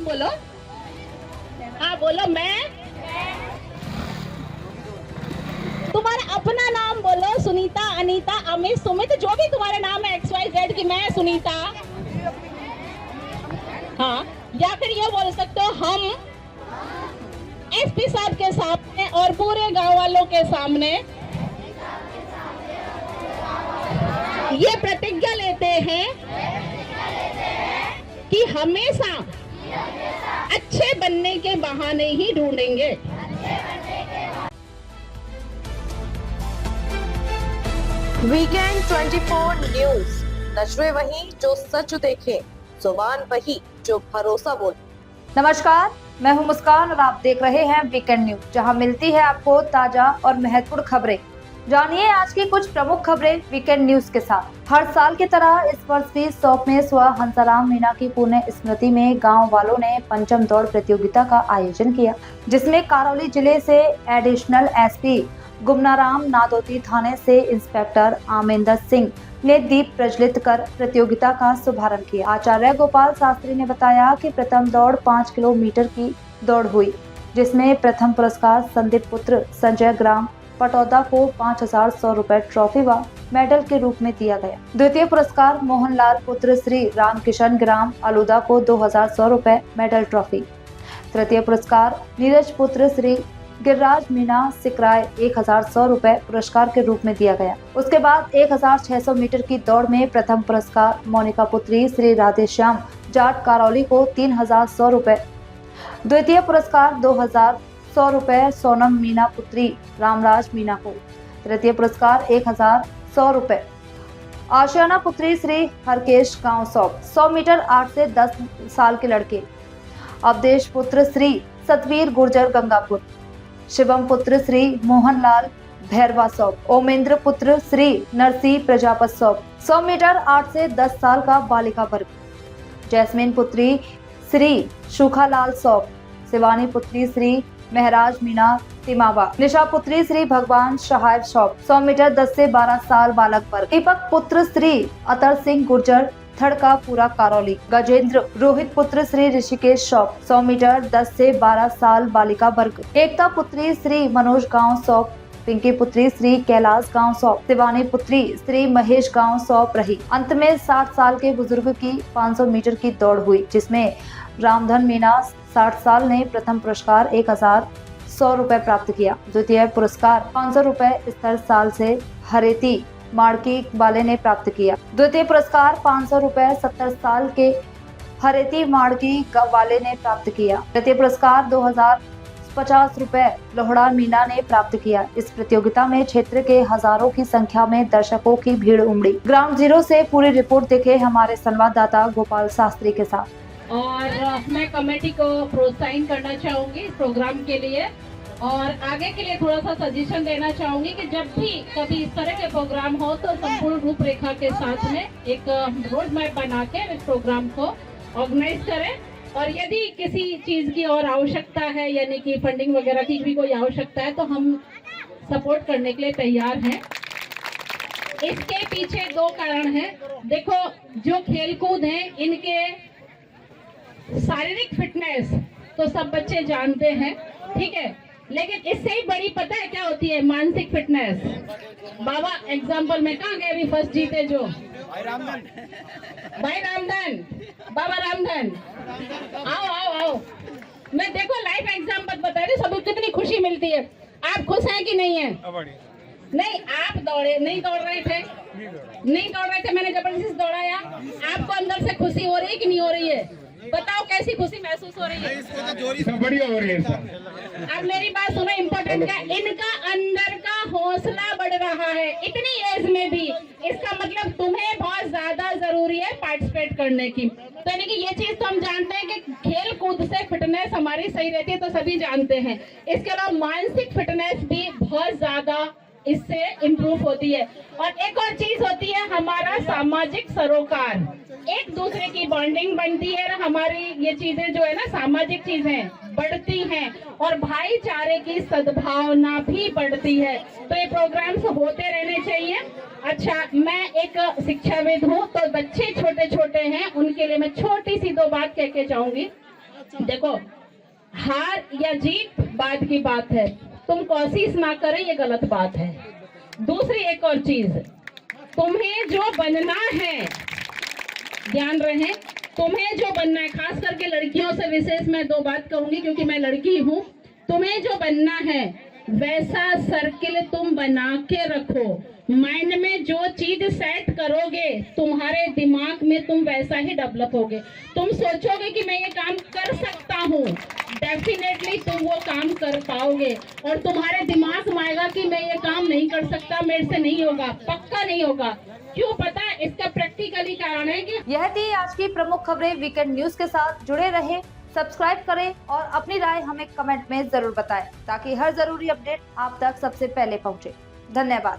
बोलो। हाँ बोलो। मैं। तुम्हारा अपना नाम बोलो। सुनीता, अनीता, अमित, सुमित, जो भी तुम्हारा नाम है, XYZ की मैं सुनीता। हाँ, या फिर ये बोल सकते हो हम SP साहब के सामने और पूरे गांव वालों के सामने ये प्रतिज्ञा लेते हैं कि हमेशा अच्छे बनने के बहाने ही ढूंढेंगे। वीकेंड 24 न्यूज, नजरें वही जो सच देखे, जुबान वही जो भरोसा बोले। नमस्कार, मैं हूं मुस्कान और आप देख रहे हैं वीकेंड न्यूज, जहां मिलती है आपको ताजा और महत्वपूर्ण खबरें। जानिए आज की कुछ प्रमुख खबरें वीकेंड न्यूज के साथ। हर साल की तरह इस वर्ष भी सौंप में स्व हंसाराम मीणा की पुण्य स्मृति में गांव वालों ने पंचम दौड़ प्रतियोगिता का आयोजन किया, जिसमें करौली जिले से एडिशनल SP गुमनाराम, नादौती थाने से इंस्पेक्टर आमेंदर सिंह ने दीप प्रज्वलित कर प्रतियोगिता का शुभारंभ किया। आचार्य गोपाल शास्त्री ने बताया कि प्रथम दौड़ 5 किलोमीटर की दौड़ हुई, जिसमें प्रथम पुरस्कार संदीप पुत्र संजय ग्राम पटौदा को 5,100 रुपए ट्रॉफी व मेडल के रूप में दिया गया। द्वितीय पुरस्कार मोहनलाल पुत्र श्री रामकिशन ग्राम अलूदा को 2,100 रुपए मेडल ट्रॉफी। तृतीय पुरस्कार नीरज पुत्र श्री गिरिराज मीणा सिकराय 1,100 रुपए पुरस्कार के रूप में दिया गया। उसके बाद 1,600 मीटर की दौड़ में प्रथम पुरस्कार मोनिका पुत्री श्री राधेश्याम जाट करौली को 3,100 रुपए। द्वितीय पुरस्कार 2,100 रुपए सोनम मीणा पुत्री रामराज मीणा को। तृतीय पुरस्कार 1,100 रुपए आशियाना पुत्री श्री हरकेश गांव सौंप। 100 मीटर 8 से 10 साल के लड़के अवधेश पुत्र श्री सतवीर गुर्जर गंगापुर, शिवम पुत्र श्री मोहनलाल भैरवा सौंप, ओमेंद्र पुत्र श्री नरसी प्रजापत सौंप। 100 मीटर 8 से 10 साल का बालिका वर्ग जैस्मिन पुत्री श्री सुखालाल सौंप, शिवानी पुत्री श्री महराज मीणा तिमावा, निशा पुत्री श्री भगवान सहाय सौंप। 100 मीटर 10 से 12 साल बालक वर्ग दीपक पुत्र श्री अतर सिंह गुर्जर थड़का पूरा करौली, गजेंद्र रोहित पुत्र श्री ऋषिकेश सौंप। 100 मीटर 10 से 12 साल बालिका वर्ग एकता पुत्री श्री मनोज गांव सौंप, पिंकी पुत्री श्री कैलाश गांव सौंप, शिवानी पुत्री श्री महेश गांव सौंप रही। अंत में 60 साल के बुजुर्ग की 500 मीटर की दौड़ हुई, जिसमें रामधन मीणा 60 साल ने प्रथम पुरस्कार 1,100 रुपए प्राप्त किया। द्वितीय पुरस्कार 500 रुपए स्तर साल से हरेती माड़की वाले ने प्राप्त किया। द्वितीय पुरस्कार 500 रुपए 70 साल के हरेती माड़की वाले ने प्राप्त किया। तृतीय पुरस्कार 2,050 रुपए लोहड़ा मीणा ने प्राप्त किया। इस प्रतियोगिता में क्षेत्र के हजारों की संख्या में दर्शकों की भीड़ उमड़ी। ग्राउंड जीरो से पूरी रिपोर्ट देखे हमारे संवाददाता गोपाल शास्त्री के साथ। और मैं कमेटी को प्रोत्साहित करना चाहूंगी इस प्रोग्राम के लिए, और आगे के लिए थोड़ा सा सजेशन देना चाहूंगी कि जब भी कभी इस तरह के प्रोग्राम हो तो संपूर्ण रूपरेखा के साथ में एक रोड मैप बना के इस प्रोग्राम को ऑर्गेनाइज करें। और यदि किसी चीज की और आवश्यकता है, यानी कि फंडिंग वगैरह की भी कोई आवश्यकता है, तो हम सपोर्ट करने के लिए तैयार हैं। इसके पीछे 2 कारण हैं। देखो, जो खेलकूद है इनके शारीरिक फिटनेस तो सब बच्चे जानते हैं, ठीक है, लेकिन इससे ही बड़ी पता है क्या होती है? मानसिक फिटनेस। बाबा एग्जाम्पल में कहाँ गए अभी फर्स्ट जीते जो? भाई रामधन, बाबा रामधन, आओ आओ आओ। मैं देखो लाइव एग्जाम्पल बता रही, सबको कितनी खुशी मिलती है। आप खुश हैं कि नहीं है? नहीं, आप दौड़े नहीं, दौड़ रहे थे, नहीं दौड़ रहे थे, मैंने जबरदस्ती दौड़ाया। आपको अंदर से खुशी हो रही है कि नहीं हो रही है? बताओ कैसी खुशी महसूस हो रही है? बढ़िया हो रही है। अब मेरी बात सुनो, इम्पोर्टेंट क्या, इनका अंदर का हौसला बढ़ रहा है इतनी एज में भी। इसका मतलब तुम्हें बहुत ज्यादा जरूरी है पार्टिसिपेट करने की। तो यानी कि ये चीज तो हम जानते हैं कि खेल कूद से फिटनेस हमारी सही रहती है, तो सभी जानते हैं। इसके अलावा मानसिक फिटनेस भी बहुत ज्यादा इससे इम्प्रूव होती है। और एक और चीज होती है हमारा सामाजिक सरोकार, एक दूसरे की बॉन्डिंग बनती है, और हमारी ये चीजें जो है ना सामाजिक चीजें बढ़ती हैं, और भाईचारे की सद्भावना भी बढ़ती है। तो ये प्रोग्राम्स होते रहने चाहिए। अच्छा, मैं एक शिक्षाविद हूँ, तो बच्चे छोटे छोटे हैं, उनके लिए मैं छोटी सी 2 बात कह के जाऊंगी। देखो, हार या जीत बाद की बात है, तुम कोशिश ना करें ये गलत बात है। दूसरी एक और चीज, तुम्हें जो बनना है, ध्यान रहे, तुम्हें जो बनना है, खास करके लड़कियों से विशेष मैं दो बात कहूंगी क्योंकि मैं लड़की हूँ। तुम्हें जो बनना है वैसा सर्किल तुम बना के रखो। माइंड में जो चीज सेट करोगे, तुम्हारे दिमाग में तुम वैसा ही डेवलप होगे। तुम सोचोगे कि मैं ये काम कर सकता हूँ, डेफिनेटली तुम वो काम कर पाओगे। और तुम्हारे दिमाग में आएगा कि मैं ये काम नहीं कर सकता, मेरे से नहीं होगा, पक्का नहीं होगा। क्यों पता है? इसका प्रैक्टिकली कारण है कि यह थी आज की प्रमुख खबरें। वीकेंड न्यूज के साथ जुड़े रहें, सब्सक्राइब करें और अपनी राय हमें कमेंट में जरूर बताएं ताकि हर जरूरी अपडेट आप तक सबसे पहले पहुंचे। धन्यवाद।